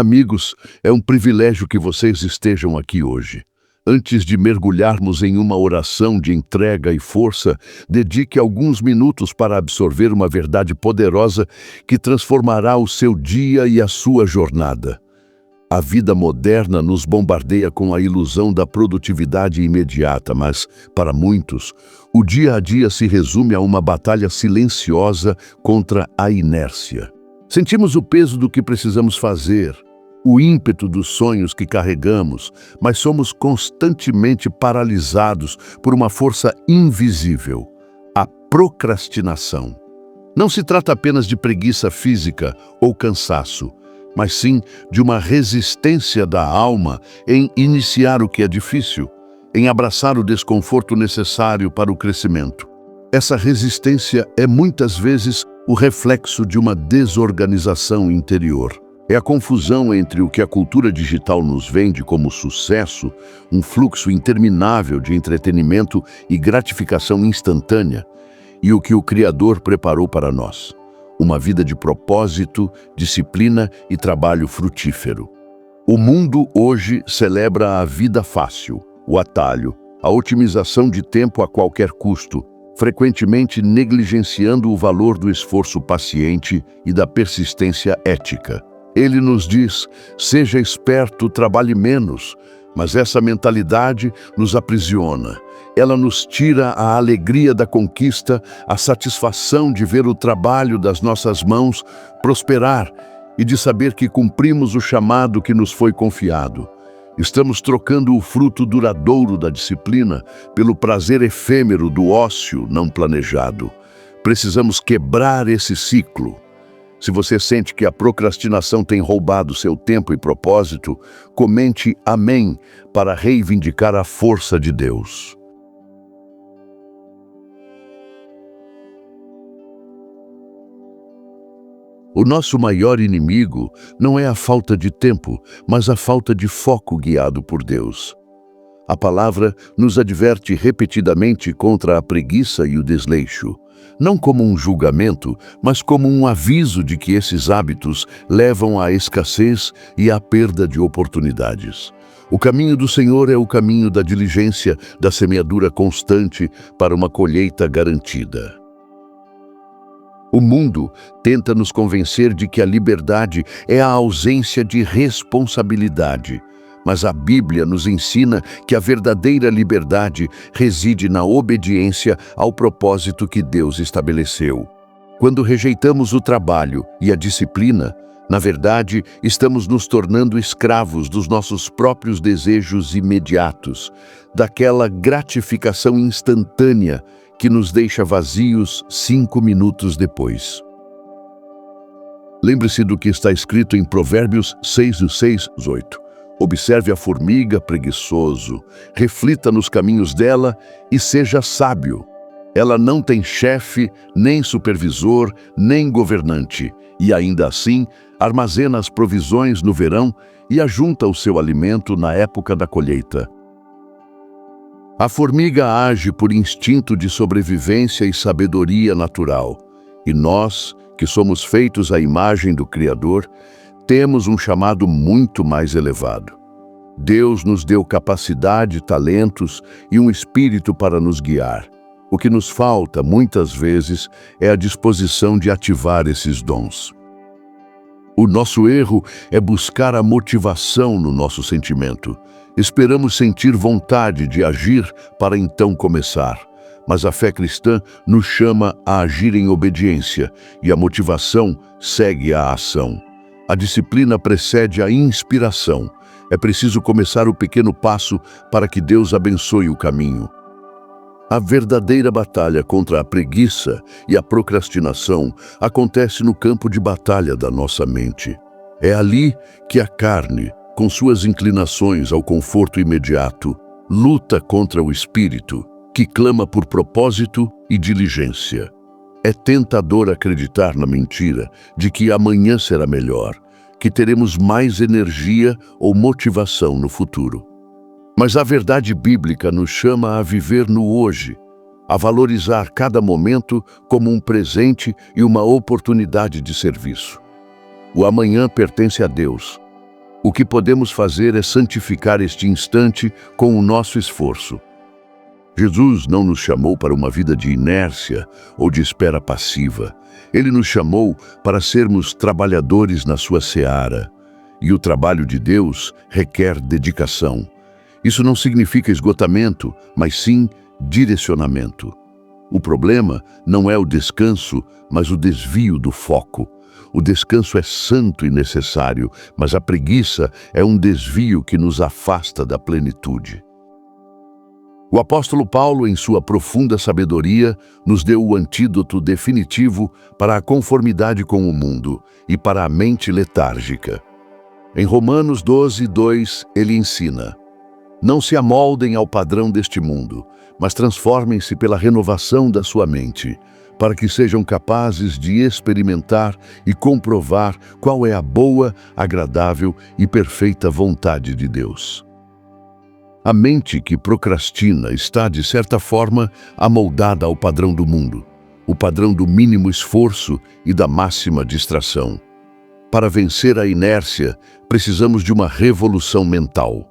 Amigos, é um privilégio que vocês estejam aqui hoje. Antes de mergulharmos em uma oração de entrega e força, dedique alguns minutos para absorver uma verdade poderosa que transformará o seu dia e a sua jornada. A vida moderna nos bombardeia com a ilusão da produtividade imediata, mas, para muitos, o dia a dia se resume a uma batalha silenciosa contra a inércia. Sentimos o peso do que precisamos fazer, o ímpeto dos sonhos que carregamos, mas somos constantemente paralisados por uma força invisível, a procrastinação. Não se trata apenas de preguiça física ou cansaço, mas sim de uma resistência da alma em iniciar o que é difícil, em abraçar o desconforto necessário para o crescimento. Essa resistência é muitas vezes o reflexo de uma desorganização interior. É a confusão entre o que a cultura digital nos vende como sucesso, um fluxo interminável de entretenimento e gratificação instantânea, e o que o Criador preparou para nós, uma vida de propósito, disciplina e trabalho frutífero. O mundo hoje celebra a vida fácil, o atalho, a otimização de tempo a qualquer custo, frequentemente negligenciando o valor do esforço paciente e da persistência ética. Ele nos diz, seja esperto, trabalhe menos, mas essa mentalidade nos aprisiona. Ela nos tira a alegria da conquista, a satisfação de ver o trabalho das nossas mãos prosperar e de saber que cumprimos o chamado que nos foi confiado. Estamos trocando o fruto duradouro da disciplina pelo prazer efêmero do ócio não planejado. Precisamos quebrar esse ciclo. Se você sente que a procrastinação tem roubado seu tempo e propósito, comente amém para reivindicar a força de Deus. O nosso maior inimigo não é a falta de tempo, mas a falta de foco guiado por Deus. A palavra nos adverte repetidamente contra a preguiça e o desleixo, não como um julgamento, mas como um aviso de que esses hábitos levam à escassez e à perda de oportunidades. O caminho do Senhor é o caminho da diligência, da semeadura constante para uma colheita garantida. O mundo tenta nos convencer de que a liberdade é a ausência de responsabilidade, mas a Bíblia nos ensina que a verdadeira liberdade reside na obediência ao propósito que Deus estabeleceu. Quando rejeitamos o trabalho e a disciplina, na verdade, estamos nos tornando escravos dos nossos próprios desejos imediatos, daquela gratificação instantânea que nos deixa vazios 5 minutos depois. Lembre-se do que está escrito em Provérbios 6:8. Observe a formiga, preguiçoso, reflita nos caminhos dela e seja sábio. Ela não tem chefe, nem supervisor, nem governante, e ainda assim armazena as provisões no verão e ajunta o seu alimento na época da colheita. A formiga age por instinto de sobrevivência e sabedoria natural, e nós, que somos feitos à imagem do Criador, temos um chamado muito mais elevado. Deus nos deu capacidade, talentos e um espírito para nos guiar. O que nos falta, muitas vezes, é a disposição de ativar esses dons. O nosso erro é buscar a motivação no nosso sentimento. Esperamos sentir vontade de agir para então começar. Mas a fé cristã nos chama a agir em obediência e a motivação segue a ação. A disciplina precede a inspiração. É preciso começar o pequeno passo para que Deus abençoe o caminho. A verdadeira batalha contra a preguiça e a procrastinação acontece no campo de batalha da nossa mente. É ali que a carne, com suas inclinações ao conforto imediato, luta contra o espírito, que clama por propósito e diligência. É tentador acreditar na mentira de que amanhã será melhor, que teremos mais energia ou motivação no futuro. Mas a verdade bíblica nos chama a viver no hoje, a valorizar cada momento como um presente e uma oportunidade de serviço. O amanhã pertence a Deus, O que podemos fazer é santificar este instante com o nosso esforço. Jesus não nos chamou para uma vida de inércia ou de espera passiva. Ele nos chamou para sermos trabalhadores na sua seara. E o trabalho de Deus requer dedicação. Isso não significa esgotamento, mas sim direcionamento. O problema não é o descanso, mas o desvio do foco. O descanso é santo e necessário, mas a preguiça é um desvio que nos afasta da plenitude. O apóstolo Paulo, em sua profunda sabedoria, nos deu o antídoto definitivo para a conformidade com o mundo e para a mente letárgica. Em Romanos 12:2, ele ensina: não se amoldem ao padrão deste mundo, mas transformem-se pela renovação da sua mente, para que sejam capazes de experimentar e comprovar qual é a boa, agradável e perfeita vontade de Deus. A mente que procrastina está, de certa forma, amoldada ao padrão do mundo, o padrão do mínimo esforço e da máxima distração. Para vencer a inércia, precisamos de uma revolução mental.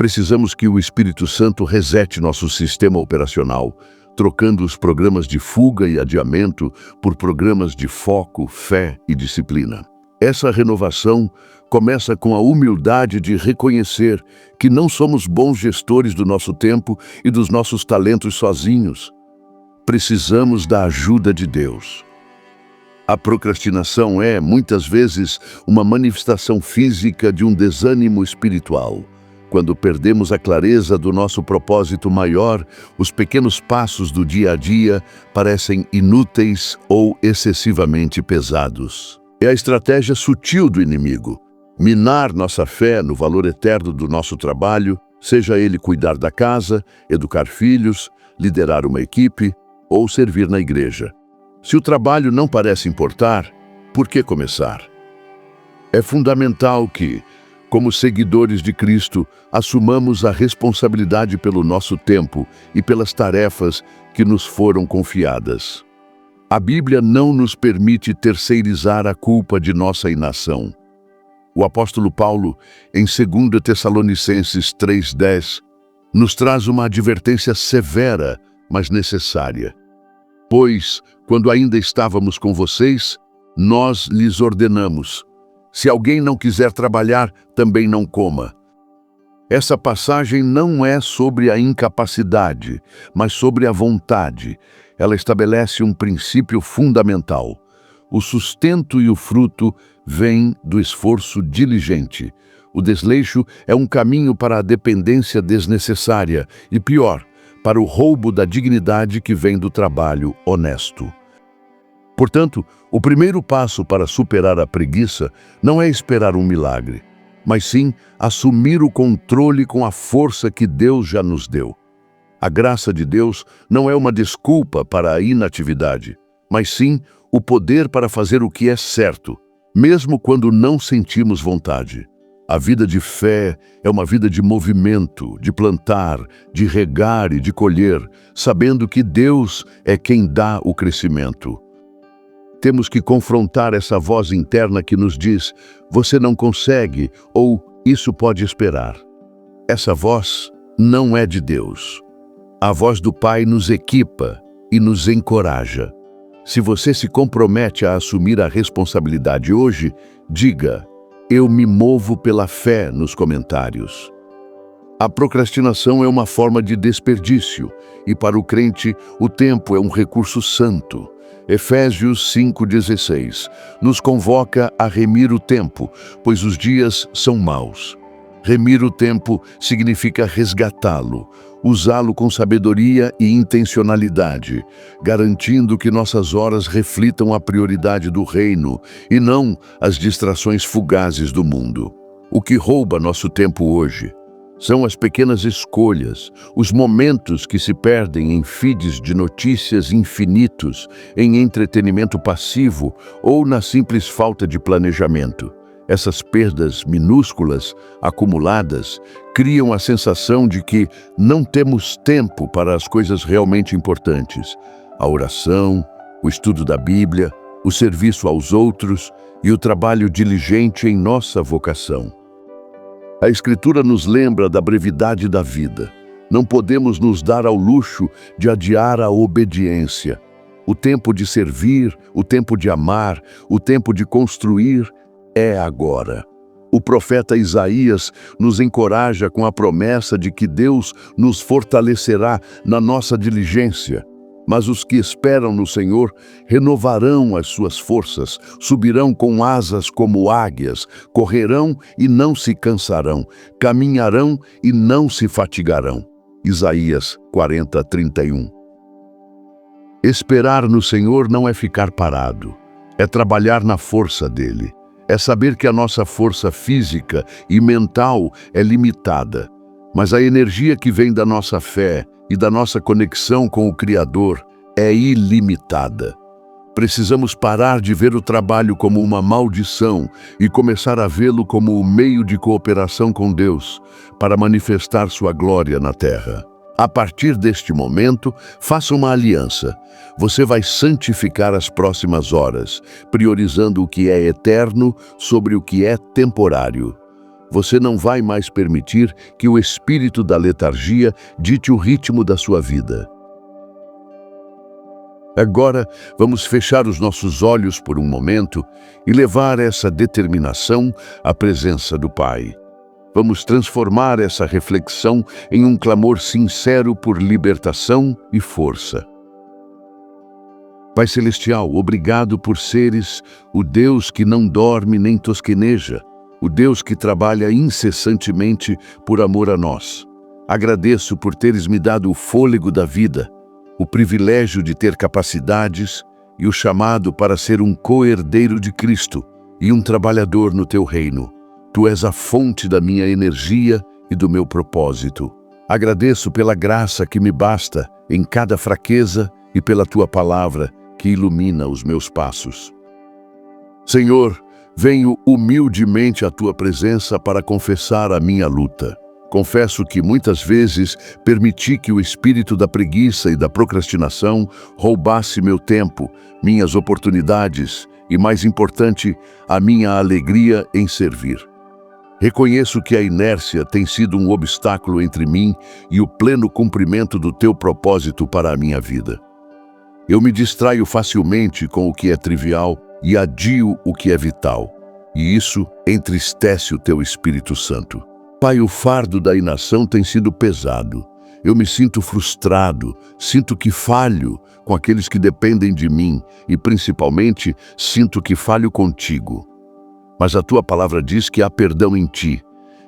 Precisamos que o Espírito Santo resete nosso sistema operacional, trocando os programas de fuga e adiamento por programas de foco, fé e disciplina. Essa renovação começa com a humildade de reconhecer que não somos bons gestores do nosso tempo e dos nossos talentos sozinhos. Precisamos da ajuda de Deus. A procrastinação é, muitas vezes, uma manifestação física de um desânimo espiritual. Quando perdemos a clareza do nosso propósito maior, os pequenos passos do dia a dia parecem inúteis ou excessivamente pesados. É a estratégia sutil do inimigo: minar nossa fé no valor eterno do nosso trabalho, seja ele cuidar da casa, educar filhos, liderar uma equipe ou servir na igreja. Se o trabalho não parece importar, por que começar? É fundamental que, como seguidores de Cristo, assumamos a responsabilidade pelo nosso tempo e pelas tarefas que nos foram confiadas. A Bíblia não nos permite terceirizar a culpa de nossa inação. O apóstolo Paulo, em 2 Tessalonicenses 3:10, nos traz uma advertência severa, mas necessária. Pois, quando ainda estávamos com vocês, nós lhes ordenamos: se alguém não quiser trabalhar, também não coma. Essa passagem não é sobre a incapacidade, mas sobre a vontade. Ela estabelece um princípio fundamental. O sustento e o fruto vêm do esforço diligente. O desleixo é um caminho para a dependência desnecessária e, pior, para o roubo da dignidade que vem do trabalho honesto. Portanto, o primeiro passo para superar a preguiça não é esperar um milagre, mas sim assumir o controle com a força que Deus já nos deu. A graça de Deus não é uma desculpa para a inatividade, mas sim o poder para fazer o que é certo, mesmo quando não sentimos vontade. A vida de fé é uma vida de movimento, de plantar, de regar e de colher, sabendo que Deus é quem dá o crescimento. Temos que confrontar essa voz interna que nos diz: você não consegue ou isso pode esperar. Essa voz não é de Deus. A voz do Pai nos equipa e nos encoraja. Se você se compromete a assumir a responsabilidade hoje, diga: eu me movo pela fé nos comentários. A procrastinação é uma forma de desperdício e para o crente o tempo é um recurso santo. Efésios 5:16 nos convoca a remir o tempo, pois os dias são maus. Remir o tempo significa resgatá-lo, usá-lo com sabedoria e intencionalidade, garantindo que nossas horas reflitam a prioridade do reino e não as distrações fugazes do mundo. O que rouba nosso tempo hoje são as pequenas escolhas, os momentos que se perdem em feeds de notícias infinitos, em entretenimento passivo ou na simples falta de planejamento. Essas perdas minúsculas, acumuladas, criam a sensação de que não temos tempo para as coisas realmente importantes: a oração, o estudo da Bíblia, o serviço aos outros e o trabalho diligente em nossa vocação. A Escritura nos lembra da brevidade da vida. Não podemos nos dar ao luxo de adiar a obediência. O tempo de servir, o tempo de amar, o tempo de construir é agora. O profeta Isaías nos encoraja com a promessa de que Deus nos fortalecerá na nossa diligência. Mas os que esperam no Senhor renovarão as suas forças, subirão com asas como águias, correrão e não se cansarão, caminharão e não se fatigarão. Isaías 40:31. Esperar no Senhor não é ficar parado, é trabalhar na força dele. É saber que a nossa força física e mental é limitada, mas a energia que vem da nossa fé e da nossa conexão com o Criador é ilimitada. Precisamos parar de ver o trabalho como uma maldição e começar a vê-lo como um meio de cooperação com Deus para manifestar sua glória na terra. A partir deste momento, faça uma aliança. Você vai santificar as próximas horas, priorizando o que é eterno sobre o que é temporário. Você não vai mais permitir que o espírito da letargia dite o ritmo da sua vida. Agora, vamos fechar os nossos olhos por um momento e levar essa determinação à presença do Pai. Vamos transformar essa reflexão em um clamor sincero por libertação e força. Pai Celestial, obrigado por seres o Deus que não dorme nem tosqueneja, o Deus que trabalha incessantemente por amor a nós. Agradeço por teres me dado o fôlego da vida, o privilégio de ter capacidades e o chamado para ser um co-herdeiro de Cristo e um trabalhador no teu reino. Tu és a fonte da minha energia e do meu propósito. Agradeço pela graça que me basta em cada fraqueza e pela tua palavra que ilumina os meus passos. Senhor, venho humildemente à tua presença para confessar a minha luta. Confesso que muitas vezes permiti que o espírito da preguiça e da procrastinação roubasse meu tempo, minhas oportunidades e, mais importante, a minha alegria em servir. Reconheço que a inércia tem sido um obstáculo entre mim e o pleno cumprimento do teu propósito para a minha vida. Eu me distraio facilmente com o que é trivial e adio o que é vital, e isso entristece o teu Espírito Santo. Pai, o fardo da inação tem sido pesado. Eu me sinto frustrado, sinto que falho com aqueles que dependem de mim e, principalmente, sinto que falho contigo. Mas a tua palavra diz que há perdão em ti,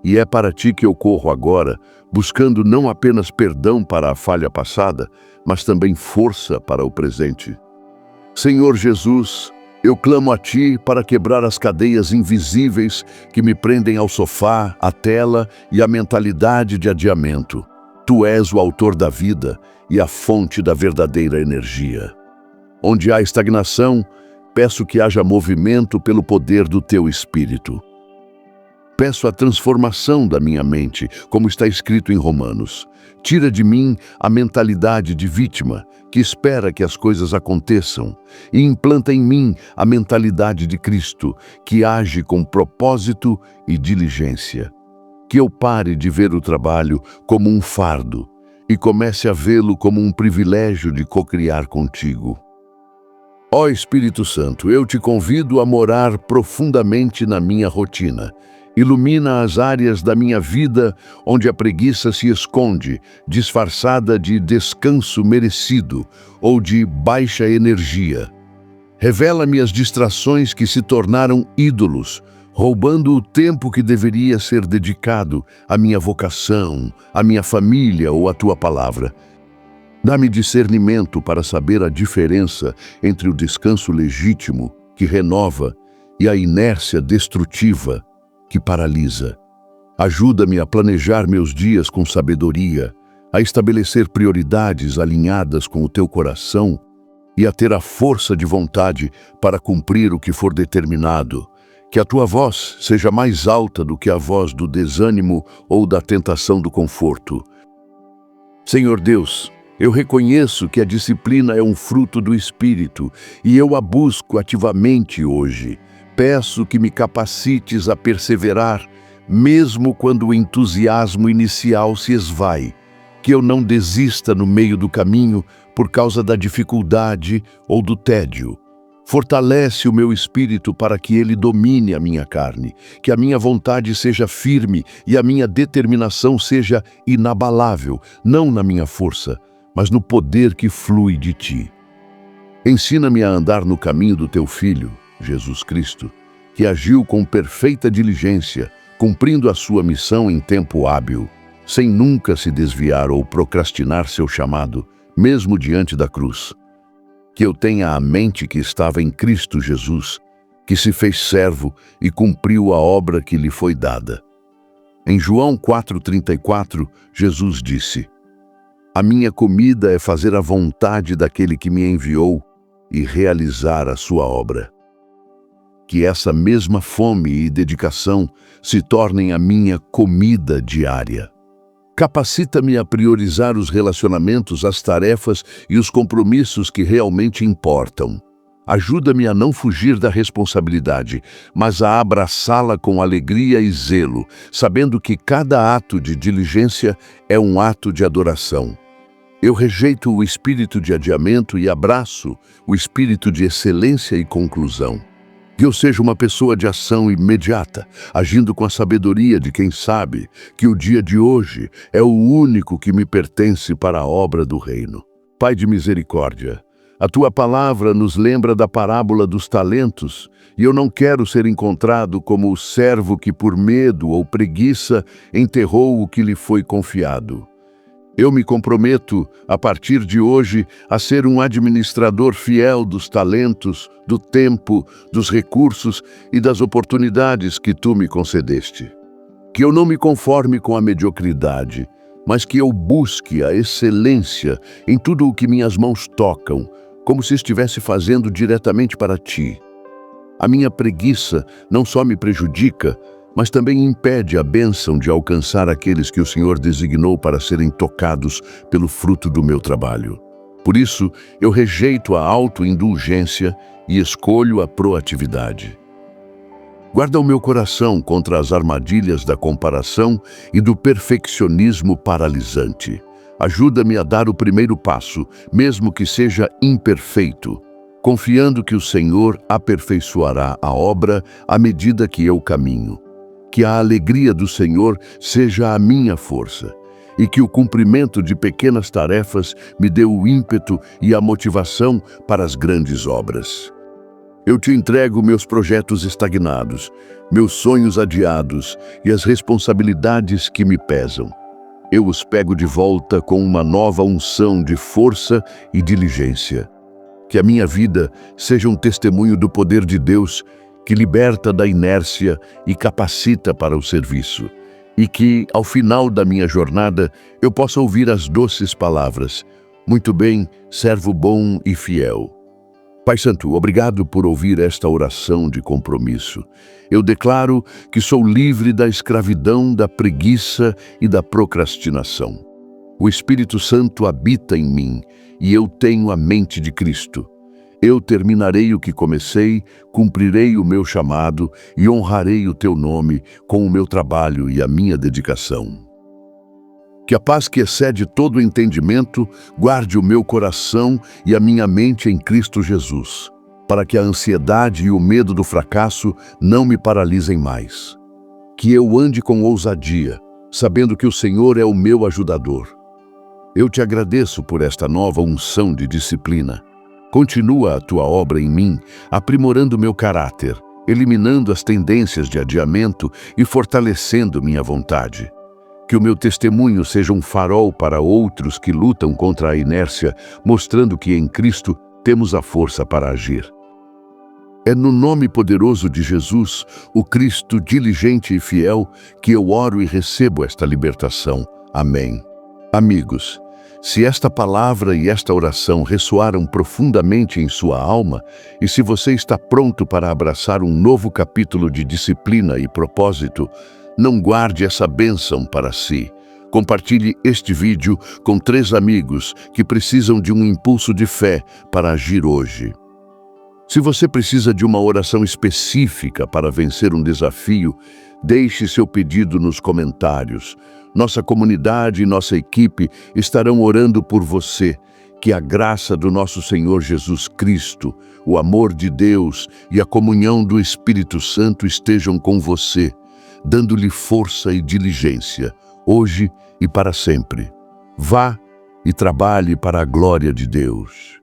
e é para ti que eu corro agora, buscando não apenas perdão para a falha passada, mas também força para o presente. Senhor Jesus, eu clamo a ti para quebrar as cadeias invisíveis que me prendem ao sofá, à tela e à mentalidade de adiamento. Tu és o autor da vida e a fonte da verdadeira energia. Onde há estagnação, peço que haja movimento pelo poder do teu Espírito. Peço a transformação da minha mente, como está escrito em Romanos. Tira de mim a mentalidade de vítima, que espera que as coisas aconteçam, e implanta em mim a mentalidade de Cristo, que age com propósito e diligência. Que eu pare de ver o trabalho como um fardo e comece a vê-lo como um privilégio de cocriar contigo. Ó Espírito Santo, eu te convido a morar profundamente na minha rotina. Ilumina as áreas da minha vida onde a preguiça se esconde, disfarçada de descanso merecido ou de baixa energia. Revela-me as distrações que se tornaram ídolos, roubando o tempo que deveria ser dedicado à minha vocação, à minha família ou à tua palavra. Dá-me discernimento para saber a diferença entre o descanso legítimo, que renova, e a inércia destrutiva, que paralisa. Ajuda-me a planejar meus dias com sabedoria, a estabelecer prioridades alinhadas com o teu coração e a ter a força de vontade para cumprir o que for determinado. Que a tua voz seja mais alta do que a voz do desânimo ou da tentação do conforto. Senhor Deus, eu reconheço que a disciplina é um fruto do Espírito e eu a busco ativamente hoje. Peço que me capacites a perseverar, mesmo quando o entusiasmo inicial se esvai, que eu não desista no meio do caminho por causa da dificuldade ou do tédio. Fortalece o meu espírito para que ele domine a minha carne, que a minha vontade seja firme e a minha determinação seja inabalável, não na minha força, mas no poder que flui de ti. Ensina-me a andar no caminho do teu Filho, Jesus Cristo, que agiu com perfeita diligência, cumprindo a sua missão em tempo hábil, sem nunca se desviar ou procrastinar seu chamado, mesmo diante da cruz. Que eu tenha a mente que estava em Cristo Jesus, que se fez servo e cumpriu a obra que lhe foi dada. Em João 4,34, Jesus disse: "A minha comida é fazer a vontade daquele que me enviou e realizar a sua obra." Que essa mesma fome e dedicação se tornem a minha comida diária. Capacita-me a priorizar os relacionamentos, as tarefas e os compromissos que realmente importam. Ajuda-me a não fugir da responsabilidade, mas a abraçá-la com alegria e zelo, sabendo que cada ato de diligência é um ato de adoração. Eu rejeito o espírito de adiamento e abraço o espírito de excelência e conclusão. Que eu seja uma pessoa de ação imediata, agindo com a sabedoria de quem sabe que o dia de hoje é o único que me pertence para a obra do reino. Pai de misericórdia, a tua palavra nos lembra da parábola dos talentos, e eu não quero ser encontrado como o servo que por medo ou preguiça enterrou o que lhe foi confiado. Eu me comprometo, a partir de hoje, a ser um administrador fiel dos talentos, do tempo, dos recursos e das oportunidades que tu me concedeste. Que eu não me conforme com a mediocridade, mas que eu busque a excelência em tudo o que minhas mãos tocam, como se estivesse fazendo diretamente para ti. A minha preguiça não só me prejudica, mas também impede a bênção de alcançar aqueles que o Senhor designou para serem tocados pelo fruto do meu trabalho. Por isso, eu rejeito a autoindulgência e escolho a proatividade. Guarda o meu coração contra as armadilhas da comparação e do perfeccionismo paralisante. Ajuda-me a dar o primeiro passo, mesmo que seja imperfeito, confiando que o Senhor aperfeiçoará a obra à medida que eu caminho. Que a alegria do Senhor seja a minha força e que o cumprimento de pequenas tarefas me dê o ímpeto e a motivação para as grandes obras. Eu te entrego meus projetos estagnados, meus sonhos adiados e as responsabilidades que me pesam. Eu os pego de volta com uma nova unção de força e diligência. Que a minha vida seja um testemunho do poder de Deus que liberta da inércia e capacita para o serviço. E que, ao final da minha jornada, eu possa ouvir as doces palavras: "Muito bem, servo bom e fiel." Pai Santo, obrigado por ouvir esta oração de compromisso. Eu declaro que sou livre da escravidão, da preguiça e da procrastinação. O Espírito Santo habita em mim e eu tenho a mente de Cristo. Eu terminarei o que comecei, cumprirei o meu chamado e honrarei o teu nome com o meu trabalho e a minha dedicação. Que a paz que excede todo o entendimento guarde o meu coração e a minha mente em Cristo Jesus, para que a ansiedade e o medo do fracasso não me paralisem mais. Que eu ande com ousadia, sabendo que o Senhor é o meu ajudador. Eu te agradeço por esta nova unção de disciplina. Continua a tua obra em mim, aprimorando meu caráter, eliminando as tendências de adiamento e fortalecendo minha vontade. Que o meu testemunho seja um farol para outros que lutam contra a inércia, mostrando que em Cristo temos a força para agir. É no nome poderoso de Jesus, o Cristo diligente e fiel, que eu oro e recebo esta libertação. Amém. Amigos, se esta palavra e esta oração ressoaram profundamente em sua alma, e se você está pronto para abraçar um novo capítulo de disciplina e propósito, não guarde essa bênção para si. Compartilhe este vídeo com 3 amigos que precisam de um impulso de fé para agir hoje. Se você precisa de uma oração específica para vencer um desafio, deixe seu pedido nos comentários. Nossa comunidade e nossa equipe estarão orando por você. Que a graça do nosso Senhor Jesus Cristo, o amor de Deus e a comunhão do Espírito Santo estejam com você, dando-lhe força e diligência, hoje e para sempre. Vá e trabalhe para a glória de Deus.